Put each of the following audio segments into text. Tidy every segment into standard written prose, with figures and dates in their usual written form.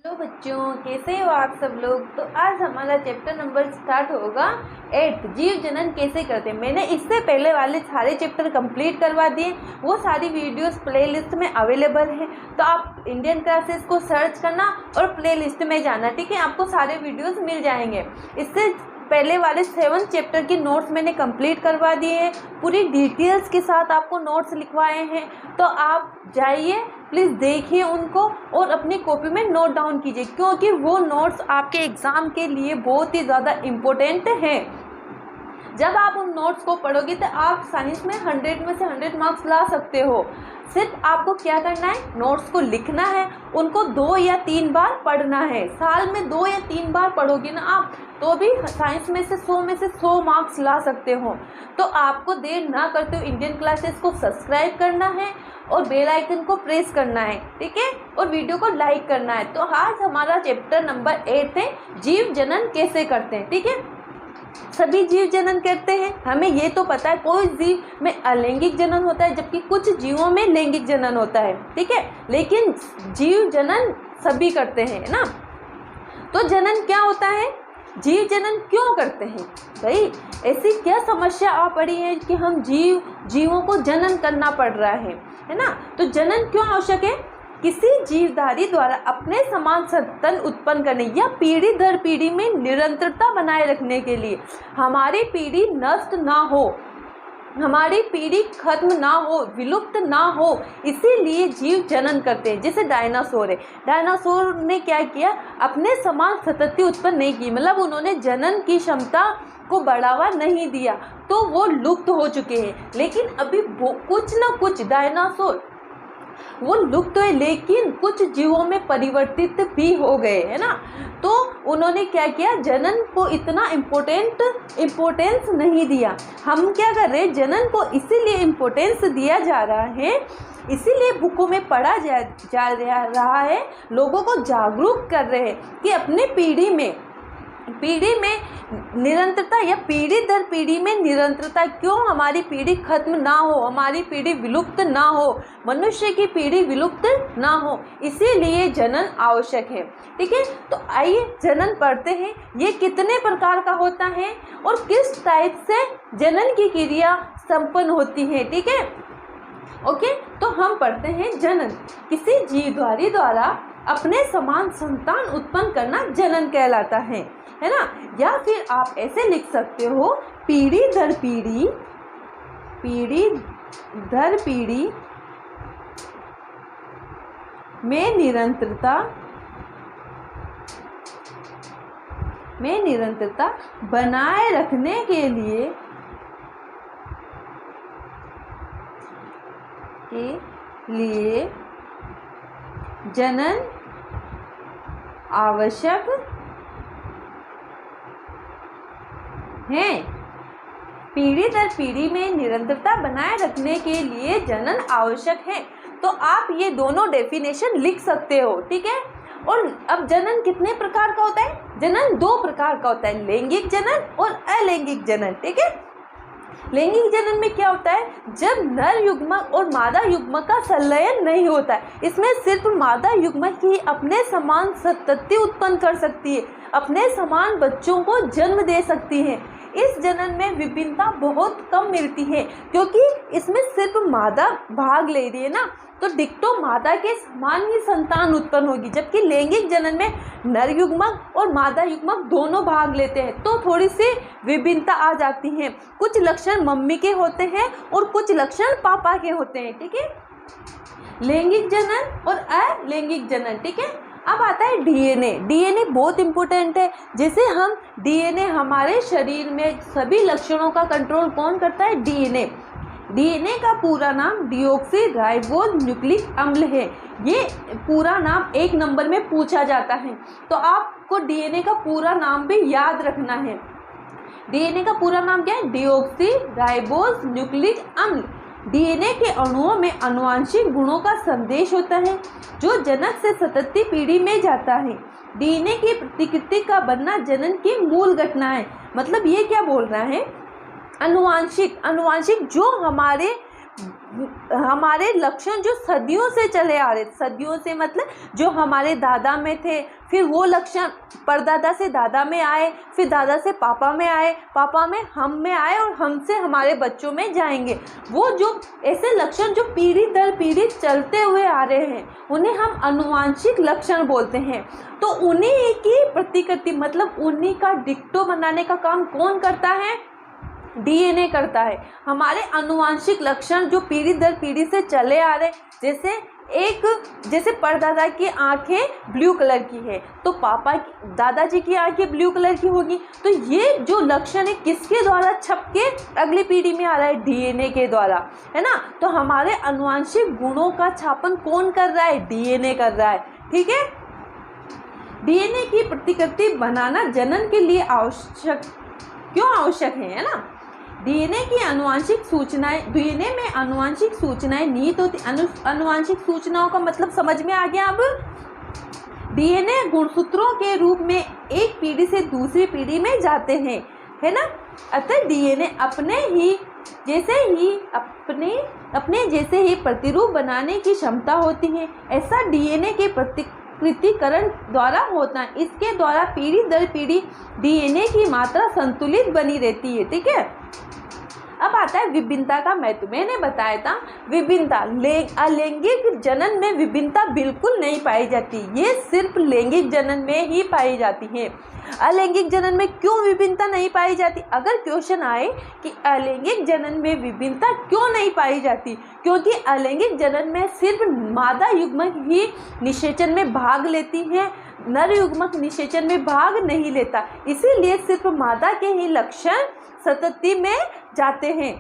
Hello बच्चों, कैसे हो आप सब लोग। तो आज हमारा चैप्टर नंबर स्टार्ट होगा 8 जीव जनन कैसे करते हैं। मैंने इससे पहले वाले सारे चैप्टर कंप्लीट करवा दिए, वो सारी वीडियोस प्लेलिस्ट में अवेलेबल है। तो आप इंडियन क्लासेस को सर्च करना और प्लेलिस्ट में जाना, ठीक है। आपको सारे वीडियोस मिल जाएंगे। इससे पहले वाले 7 चैप्टर की नोट्स मैंने कंप्लीट करवा दिए हैं, पूरी डिटेल्स के साथ आपको नोट्स लिखवाए हैं। तो आप जाइए, प्लीज़ देखिए उनको और अपनी कॉपी में नोट डाउन कीजिए, क्योंकि वो नोट्स आपके एग्ज़ाम के लिए बहुत ही ज़्यादा इम्पोर्टेंट हैं। जब आप उन नोट्स को पढ़ोगे तो आप साइंस में 100 में से 100 मार्क्स ला सकते हो। सिर्फ आपको क्या करना है, नोट्स को लिखना है, उनको 2 या 3 बार पढ़ना है। साल में 2 या 3 बार पढ़ोगे ना आप, तो भी साइंस में से 100 मार्क्स ला सकते हो। तो आपको देर ना करते हो इंडियन क्लासेस को सब्सक्राइब करना है और बेल आइकन को प्रेस करना है, ठीक है, और वीडियो को लाइक करना है। तो आज हमारा चैप्टर नंबर 8 है जीव जनन कैसे करते हैं, ठीक है। सभी जीव जनन करते हैं, हमें ये तो पता है। कोई जीव में अलैंगिक जनन होता है, जबकि कुछ जीवों में लैंगिक जनन होता है, ठीक है। लेकिन जीव जनन सभी करते हैं ना। तो जनन क्या होता है, जीव जनन क्यों करते हैं भाई, ऐसी क्या समस्या आ पड़ी है कि हम जीवों को जनन करना पड़ रहा है ना। तो जनन क्यों आवश्यक है, किसी जीवधारी द्वारा अपने समान संतान उत्पन्न करने या पीढ़ी दर पीढ़ी में निरंतरता बनाए रखने के लिए, हमारी पीढ़ी नष्ट ना हो, हमारी पीढ़ी खत्म ना हो, विलुप्त ना हो, इसीलिए जीव जनन करते हैं। जैसे डायनासोर है, डायनासोर ने क्या किया, अपने समान संतति उत्पन्न नहीं की, मतलब उन्होंने जनन की क्षमता को बढ़ावा नहीं दिया, तो वो लुप्त हो चुके हैं। लेकिन अभी कुछ ना कुछ डायनासोर वो लुप्त हुए, लेकिन कुछ जीवों में परिवर्तित भी हो गए, है ना। तो उन्होंने क्या किया, जनन को इतना इम्पोर्टेंस नहीं दिया। हम क्या कर रहे हैं, जनन को इसीलिए इम्पोर्टेंस दिया जा रहा है, इसीलिए बुकों में पढ़ा जा रहा है, लोगों को जागरूक कर रहे हैं कि अपने पीढ़ी में निरंतरता या पीढ़ी दर पीढ़ी में निरंतरता क्यों, हमारी पीढ़ी खत्म ना हो, हमारी पीढ़ी विलुप्त ना हो, मनुष्य की पीढ़ी विलुप्त ना हो, इसीलिए जनन आवश्यक है, ठीक है। तो आइए जनन पढ़ते हैं, ये कितने प्रकार का होता है और किस टाइप से जनन की क्रिया संपन्न होती है, ठीक है। ओके, तो हम पढ़ते हैं जनन। किसी जीवधारी द्वारा अपने समान संतान उत्पन्न करना जनन कहलाता है ना। या फिर आप ऐसे लिख सकते हो, पीढ़ी दर पीढ़ी में निरंतरता बनाए रखने के लिए जनन आवश्यक है। पीढ़ी दर पीढ़ी में निरंतरता बनाए रखने के लिए जनन आवश्यक है। तो आप ये दोनों डेफिनेशन लिख सकते हो, ठीक है। और अब जनन कितने प्रकार का होता है, जनन 2 प्रकार का होता है, लैंगिक जनन और अलैंगिक जनन, ठीक है। लैंगिक जनन में क्या होता है, जब नर युग्मक और मादा युग्मक का संलयन नहीं होता है, इसमें सिर्फ मादा युग्मक ही अपने समान संतति उत्पन्न कर सकती है, अपने समान बच्चों को जन्म दे सकती है। इस जनन में विभिन्नता बहुत कम मिलती है, क्योंकि इसमें सिर्फ मादा भाग ले रही है ना, तो डिक्टो मादा के समान ही संतान उत्पन्न होगी। जबकि लैंगिक जनन में नर युग्मक और मादा युग्मक दोनों भाग लेते हैं, तो थोड़ी सी विभिन्नता आ जाती है। कुछ लक्षण मम्मी के होते हैं और कुछ लक्षण पापा के होते हैं, ठीक है। लैंगिक जनन और अलैंगिक जनन, ठीक है। अब आता है डीएनए बहुत इम्पोर्टेंट है। जैसे हम डीएनए, हमारे शरीर में सभी लक्षणों का कंट्रोल कौन करता है, डीएनए का पूरा नाम डीऑक्सी राइबोज न्यूक्लिक अम्ल है। ये पूरा नाम 1 नंबर में पूछा जाता है, तो आपको डीएनए का पूरा नाम भी याद रखना है। डीएनए का पूरा नाम क्या है, डीऑक्सी राइबोज न्यूक्लिक अम्ल। डीएनए के अणुओं में आनुवंशिक गुणों का संदेश होता है, जो जनक से सतती पीढ़ी में जाता है। डीएनए की प्रतिकृति का बनना जनन की मूल घटना है। मतलब ये क्या बोल रहा है, आनुवंशिक जो हमारे हमारे लक्षण जो सदियों से चले आ रहे, सदियों से मतलब जो हमारे दादा में थे, फिर वो लक्षण परदादा से दादा में आए, फिर दादा से पापा में आए, पापा में हम में आए और हमसे हमारे बच्चों में जाएंगे। वो जो ऐसे लक्षण जो पीढ़ी दर पीढ़ी चलते हुए आ रहे हैं उन्हें हम आनुवांशिक लक्षण बोलते हैं। तो उन्हीं की प्रतिकृति मतलब उन्हीं का डिक्टो बनाने का काम कौन करता है? डीएनए करता है। हमारे आनुवांशिक लक्षण जो पीढ़ी दर पीढ़ी से चले आ रहे, जैसे परदादा की आंखें ब्लू कलर की है तो दादाजी की आंखें ब्लू कलर की होगी। तो ये जो लक्षण है किसके द्वारा छप के अगली पीढ़ी में आ रहा है? डीएनए के द्वारा, है ना। तो हमारे आनुवांशिक गुणों का छापन कौन कर रहा है? डीएनए कर रहा है, ठीक है। डीएनए की प्रतिकृति बनाना जनन के लिए क्यों आवश्यक है ना। डीएनए में आनुवांशिक सूचनाएं निहित होती। आनुवांशिक सूचनाओं का मतलब समझ में आ गया। अब डीएनए गुणसूत्रों के रूप में एक पीढ़ी से दूसरी पीढ़ी में जाते हैं, है ना। अतः डीएनए अपने जैसे ही प्रतिरूप बनाने की क्षमता होती है। ऐसा डीएनए के प्रतिकृतिकरण द्वारा होता है। इसके द्वारा पीढ़ी दर पीढ़ी डीएनए की मात्रा संतुलित बनी रहती है, ठीक है। अब आता है विभिन्नता का महत्व। मैंने बताया था विभिन्नता, अलैंगिक जनन में विभिन्नता बिल्कुल नहीं पाई जाती, ये सिर्फ लैंगिक जनन में ही पाई जाती है। अलैंगिक जनन में क्यों विभिन्नता नहीं पाई जाती? अगर क्वेश्चन आए कि अलैंगिक जनन में विभिन्नता क्यों नहीं पाई जाती, क्योंकि अलैंगिक जनन में सिर्फ मादा युग्मक ही निषेचन में भाग लेती है, नर युग्मक निषेचन में भाग नहीं लेता, इसीलिए सिर्फ मादा के ही लक्षण संतति में जाते हैं।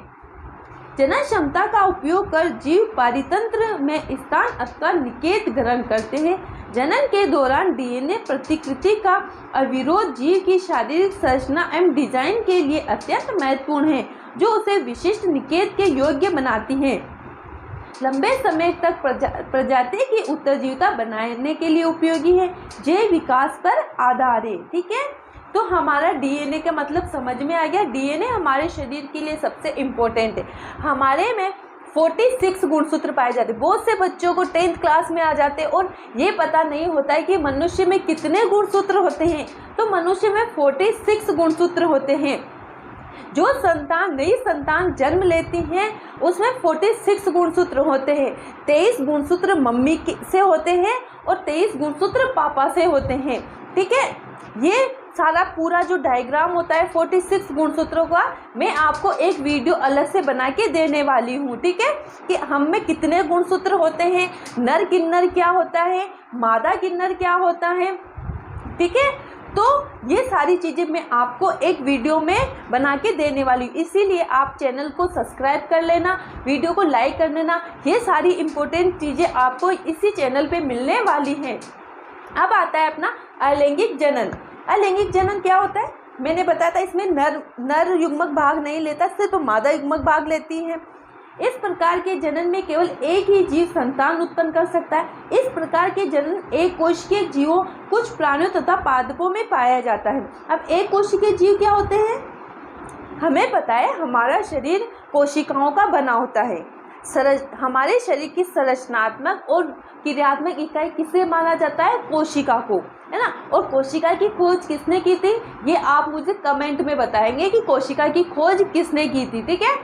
जनन क्षमता का उपयोग कर जीव पारितंत्र में स्थान अथवा निकेत ग्रहण करते हैं। जनन के दौरान डीएनए प्रतिकृति का अविरोध जीव की शारीरिक संरचना एवं डिजाइन के लिए अत्यंत महत्वपूर्ण है, जो उसे विशिष्ट निकेत के योग्य बनाती है। लंबे समय तक प्रजाति की उत्तरजीविता बनाने के लिए उपयोगी है। जैव विकास पर आधार है, ठीक है। तो हमारा डीएनए का मतलब समझ में आ गया। डीएनए हमारे शरीर के लिए सबसे इम्पोर्टेंट है। हमारे में 46 गुणसूत्र पाए जाते हैं। बहुत से बच्चों को 10th क्लास में आ जाते हैं और ये पता नहीं होता है कि मनुष्य में कितने गुणसूत्र होते हैं। तो मनुष्य में 46 गुणसूत्र होते हैं। जो नई संतान जन्म लेती हैं उसमें 46 गुणसूत्र होते हैं। 23 गुणसूत्र मम्मी से होते हैं और 23 गुणसूत्र पापा से होते हैं, ठीक है। ये सारा पूरा जो डायग्राम होता है 46 गुणसूत्रों का मैं आपको एक वीडियो अलग से बना के देने वाली हूँ, ठीक है, कि हम में कितने गुणसूत्र होते हैं, नर किन्नर क्या होता है, मादा किन्नर क्या होता है, ठीक है। तो ये सारी चीज़ें मैं आपको एक वीडियो में बना के देने वाली हूँ, इसीलिए आप चैनल को सब्सक्राइब कर लेना, वीडियो को लाइक कर लेना। ये सारी इम्पोर्टेंट चीज़ें आपको इसी चैनल पे मिलने वाली हैं। अब आता है अपना अलैंगिक जनन। अलैंगिक जनन क्या होता है? मैंने बताया था इसमें नर युग्मक भाग नहीं लेता, सिर्फ मादा युग्मक भाग लेती है। इस प्रकार के जनन में केवल एक ही जीव संतान उत्पन्न कर सकता है। इस प्रकार के जनन एक कोशिकीय जीवों, कुछ प्राणियों तथा पादपों में पाया जाता है। अब एक कोशिकीय जीव क्या होते हैं? हमें पता है हमारा शरीर कोशिकाओं का बना होता है। हमारे शरीर की संरचनात्मक और क्रियात्मक इकाई किसे माना जाता है? कोशिका को, है ना। और कोशिका की खोज किसने की थी? ये आप मुझे कमेंट में बताएंगे कि कोशिका की खोज किसने की थी, ठीक है।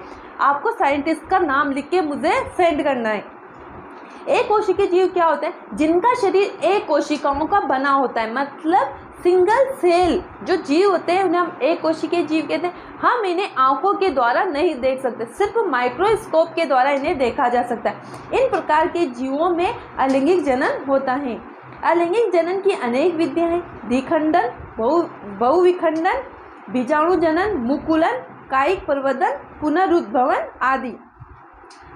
आपको साइंटिस्ट का नाम लिख के मुझे सेंड करना है। एक कोशिकीय जीव क्या होता है? जिनका शरीर एक कोशिकाओं का बना होता है, मतलब सिंगल सेल जो जीव होते हैं उन्हें हम एक कोशिकीय जीव कहते हैं। हम इन्हें आंखों के द्वारा नहीं देख सकते, सिर्फ माइक्रोस्कोप के द्वारा इन्हें देखा जा सकता है। इन प्रकार के जीवों में अलैंगिक जनन होता है। अलैंगिक जनन की अनेक विधियां हैं: द्विखंडन, बहुविखंडन, बीजाणु जनन, मुकुलन, कायिक प्रवर्धन, पुनरुद्भवन आदि।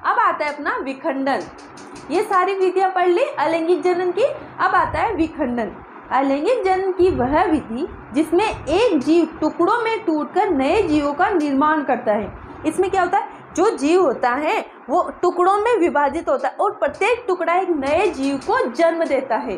अब आता है अपना विखंडन। ये सारी विधियां पढ़ ली अलैंगिक जनन की। अब आता है विखंडन। अलैंगिक जनन की वह विधि जिसमें एक जीव टुकड़ों में टूटकर नए जीवों का निर्माण करता है। इसमें क्या होता है? जो जीव होता है वो टुकड़ों में विभाजित होता है और प्रत्येक टुकड़ा एक नए जीव को जन्म देता है।